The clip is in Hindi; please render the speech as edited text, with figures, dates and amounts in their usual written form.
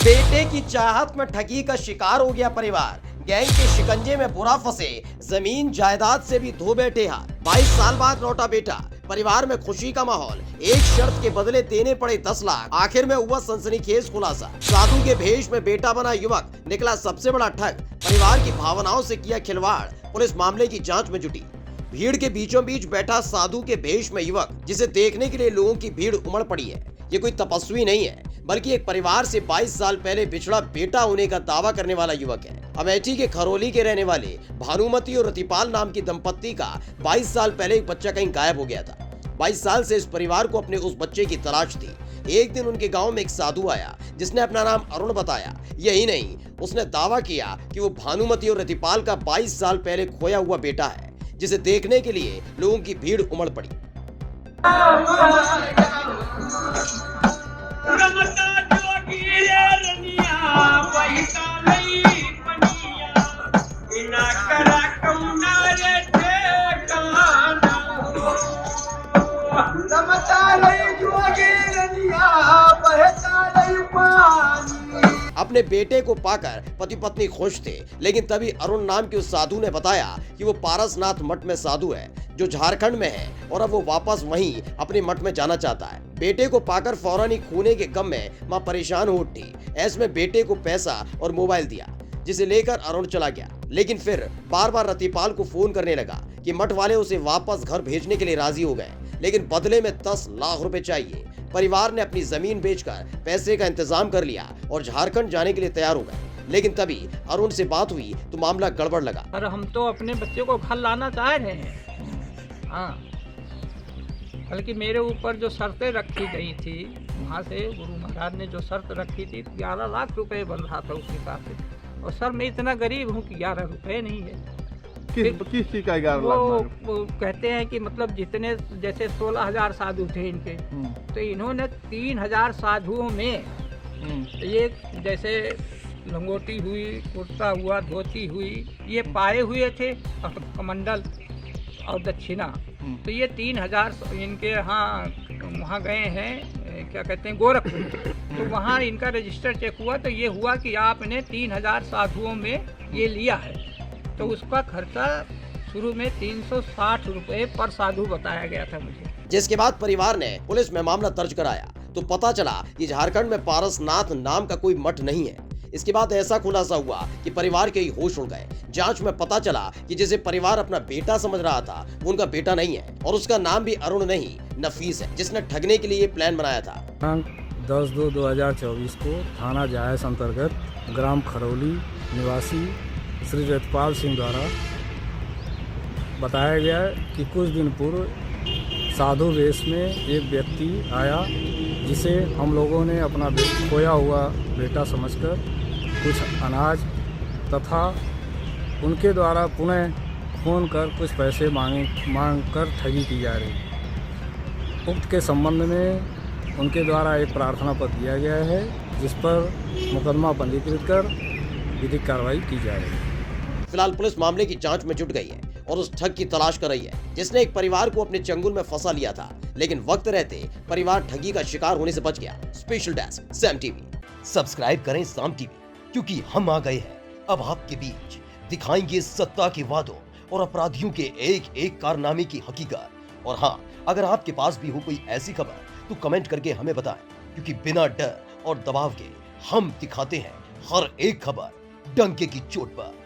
बेटे की चाहत में ठगी का शिकार हो गया परिवार। गैंग के शिकंजे में बुरा फंसे, जमीन जायदाद से भी धो बैठे हाथ। 22 साल बाद लौटा बेटा, परिवार में खुशी का माहौल। एक शर्त के बदले देने पड़े 10 लाख। आखिर में हुआ सनसनीखेज खुलासा। साधु के भेष में बेटा बना युवक निकला सबसे बड़ा ठग। परिवार की भावनाओं से किया खिलवाड़, पुलिस मामले की जांच में जुटी। भीड़ के बीचों बीच बैठा साधु के भेष में युवक, जिसे देखने के लिए लोगों की भीड़ उमड़ पड़ी है। ये कोई तपस्वी नहीं है, बल्कि एक परिवार से 22 साल पहले बिछड़ा बेटा होने का दावा करने वाला युवक है। अमेठी के खरोली के रहने वाले भानुमति और रतिपाल नाम की दंपत्ति का 22 साल पहले एक बच्चा कहीं गायब हो गया था। 22 साल से इस परिवार को अपने उस बच्चे की तलाश थी। एक दिन उनके गांव में एक साधु आया, जिसने अपना नाम अरुण बताया। यही नहीं, उसने दावा किया कि वो भानुमति और रतिपाल का 22 साल पहले खोया हुआ बेटा है, जिसे देखने के लिए लोगों की भीड़ उमड़ पड़ी। अपने बेटे को पाकर पति पत्नी खुश थे, लेकिन तभी अरुण नाम के उस साधु ने बताया कि वो पारसनाथ मठ में साधु है, जो झारखंड में है, और अब वो वापस वहीं अपने मठ में जाना चाहता है। बेटे को पाकर फौरन ही खोने के गम में मां परेशान हो उठी। ऐसे में बेटे को पैसा और मोबाइल दिया, जिसे लेकर अरुण चला गया। लेकिन फिर बार बार रतिपाल को फोन करने लगा कि मठ वाले उसे वापस घर भेजने के लिए राजी हो गए, लेकिन बदले में 10 लाख रुपए चाहिए। परिवार ने अपनी जमीन बेचकर पैसे का इंतजाम कर लिया और झारखंड जाने के लिए तैयार हो गए। लेकिन तभी अरुण से बात हुई तो मामला गड़बड़ लगा। अरे हम तो अपने बच्चे को घर लाना चाह रहे हैं, हाँ, बल्कि मेरे ऊपर जो शर्तें रखी गई थी, वहाँ से गुरु महाराज ने जो शर्त रखी थी 11 लाख रुपए बन रहा था उस हिसाब से। और सर मैं इतना गरीब हूँ कि 11 रुपए नहीं है। किस चीज का 11 लाख? वो कहते हैं कि मतलब जितने जैसे 16,000 साधु थे इनके, तो इन्होंने 3,000 साधुओं में ये जैसे लंगोटी हुई, कुर्ता हुआ, धोती हुई, ये पाए हुए थे, कमंडल और दक्षिणा। तो ये 3,000 इनके यहाँ वहाँ गए हैं, क्या कहते हैं, गोरखपुर। तो वहाँ इनका रजिस्टर चेक हुआ तो ये हुआ कि आपने 3,000 साधुओं में ये लिया है। तो उसका खर्चा शुरू में 360 रुपए पर साधु बताया गया था मुझे। जिसके बाद परिवार ने पुलिस में मामला दर्ज कराया तो पता चला कि झारखंड में पारसनाथ नाम का कोई मठ नहीं है। इसके बाद ऐसा खुलासा हुआ कि परिवार के ही होश उड़ गए। जांच में पता चला कि जिसे परिवार अपना बेटा समझ रहा था, वो उनका बेटा नहीं है, और उसका नाम भी अरुण नहीं, नफीस है, जिसने ठगने के लिए प्लान बनाया था। 10/2/2024 को थाना जायस अंतर्गत ग्राम खरौली निवासी श्री रतपाल सिंह द्वारा बताया गया कि कुछ दिन पूर्व साधु वेश में एक व्यक्ति आया, जिसे हम लोगों ने अपना खोया हुआ बेटा समझकर कुछ अनाज तथा उनके द्वारा पुनः फ़ोन कर कुछ पैसे मांग कर ठगी की जा रही। उक्त के संबंध में उनके द्वारा एक प्रार्थना पत्र दिया गया है, जिस पर मुकदमा पंजीकृत कर विधिक कार्रवाई की जा रही है। फिलहाल पुलिस मामले की जांच में जुट गई है और उस ठग की तलाश कर रही है, जिसने एक परिवार को अपने चंगुल में फंसा लिया था, लेकिन वक्त रहते परिवार ठगी का शिकार होने से बच गया। स्पेशल डेस्क साम टीवी। सब्सक्राइब करें साम टीवी, क्योंकि हम आ गए हैं अब आपके बीच। दिखाएंगे सत्ता के वादों और अपराधियों के एक एक कारनामे की हकीकत। और हाँ, अगर आपके पास भी हो कोई ऐसी खबर तो कमेंट करके हमें बताएं, क्योंकि बिना डर और दबाव के हम दिखाते हैं हर एक खबर डंके की चोट पर।